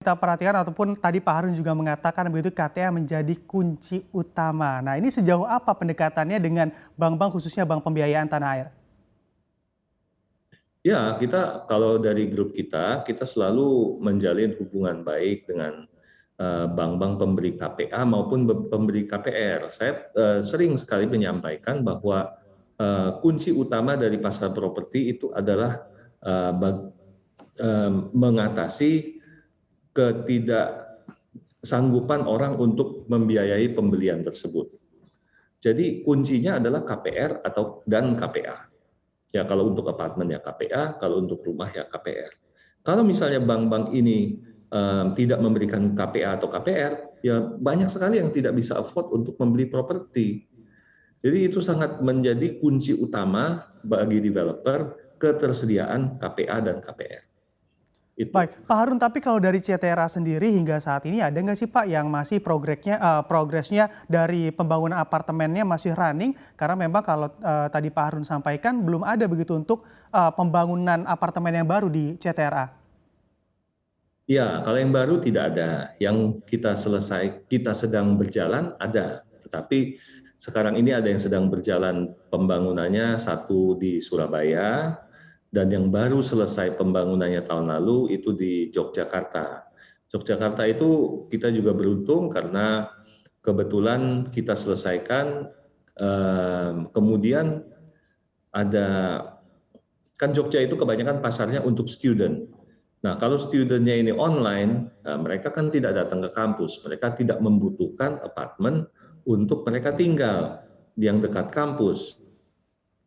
Kita perhatikan ataupun tadi Pak Harun juga mengatakan begitu KTA menjadi kunci utama. Nah, ini sejauh apa pendekatannya dengan bank-bank khususnya bank pembiayaan tanah air? Ya, kita kalau dari grup kita selalu menjalin hubungan baik dengan bank-bank pemberi KPA maupun pemberi KPR. Saya sering sekali menyampaikan bahwa kunci utama dari pasar properti itu adalah mengatasi ketidaksanggupan orang untuk membiayai pembelian tersebut. Jadi kuncinya adalah KPR dan KPA. Ya, kalau untuk apartemen ya KPA, kalau untuk rumah ya KPR. Kalau misalnya bank-bank ini tidak memberikan KPA atau KPR, ya banyak sekali yang tidak bisa afford untuk membeli properti. Jadi itu sangat menjadi kunci utama bagi developer ketersediaan KPA dan KPR. Itu. Baik, Pak Harun, tapi kalau dari CTRA sendiri hingga saat ini ada nggak sih Pak yang masih progresnya dari pembangunan apartemennya masih running? Karena memang kalau tadi Pak Harun sampaikan belum ada begitu untuk pembangunan apartemen yang baru di CTRA. Ya, kalau yang baru tidak ada. Yang kita sedang berjalan ada. Tetapi sekarang ini ada yang sedang berjalan pembangunannya, satu di Surabaya, dan yang baru selesai pembangunannya tahun lalu itu di Yogyakarta. Yogyakarta itu kita juga beruntung karena kebetulan kita selesaikan, kemudian ada, kan Jogja itu kebanyakan pasarnya untuk student. Nah, kalau studentnya ini online, mereka kan tidak datang ke kampus, mereka tidak membutuhkan apartemen untuk mereka tinggal yang dekat kampus.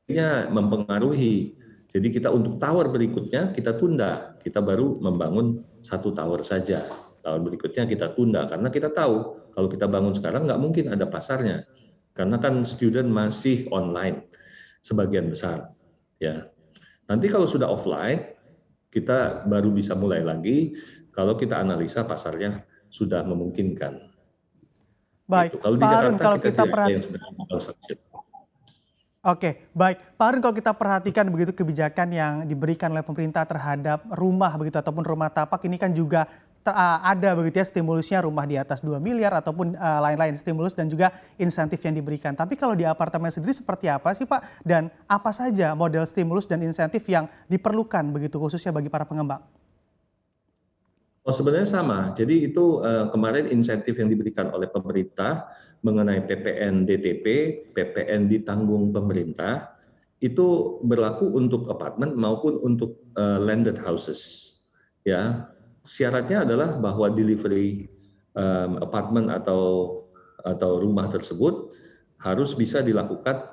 Ini mempengaruhi. Jadi kita untuk tower berikutnya kita tunda, kita baru membangun satu tower saja. Tower berikutnya kita tunda karena kita tahu kalau kita bangun sekarang nggak mungkin ada pasarnya, karena kan student masih online sebagian besar. Ya, nanti kalau sudah offline kita baru bisa mulai lagi kalau kita analisa pasarnya sudah memungkinkan. Baik, Gitu. Kalau di Pak Harun, Jakarta kalau kita kita tidak ada yang perhatikan. sedang construction. Oke, baik. Pak Harun, kalau kita perhatikan begitu kebijakan yang diberikan oleh pemerintah terhadap rumah begitu ataupun rumah tapak ini kan juga ada begitu ya stimulusnya rumah di atas 2 miliar ataupun lain-lain stimulus dan juga insentif yang diberikan. Tapi kalau di apartemen sendiri seperti apa sih Pak? Dan apa saja model stimulus dan insentif yang diperlukan begitu khususnya bagi para pengembang? Oh, sebenarnya sama. Jadi itu kemarin insentif yang diberikan oleh pemerintah mengenai PPN DTP, PPN ditanggung pemerintah, itu berlaku untuk apartemen maupun untuk landed houses. Ya, syaratnya adalah bahwa delivery apartemen atau rumah tersebut harus bisa dilakukan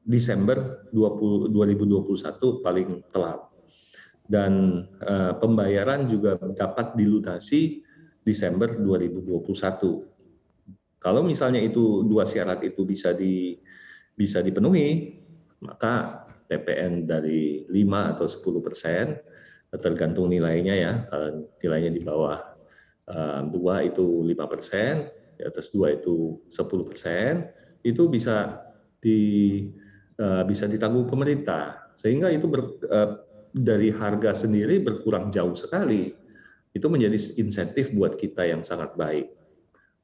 Desember 2021 paling telat. Dan pembayaran juga dapat dilunasi Desember 2021. Kalau misalnya itu dua syarat itu bisa dipenuhi, maka PPN dari 5 atau 10%, tergantung nilainya ya. Kalau nilainya di bawah 2 itu 5%, di atas 2 itu 10%, itu bisa ditanggung pemerintah. Sehingga itu dari harga sendiri berkurang jauh sekali. Itu menjadi insentif buat kita yang sangat baik.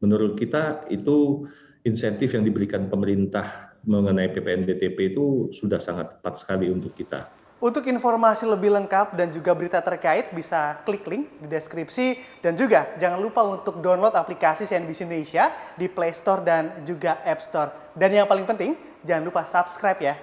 Menurut kita itu insentif yang diberikan pemerintah mengenai PPN BTP itu sudah sangat tepat sekali untuk kita. Untuk informasi lebih lengkap dan juga berita terkait bisa klik link di deskripsi dan juga jangan lupa untuk download aplikasi CNBC Indonesia di Play Store dan juga App Store. Dan yang paling penting jangan lupa subscribe ya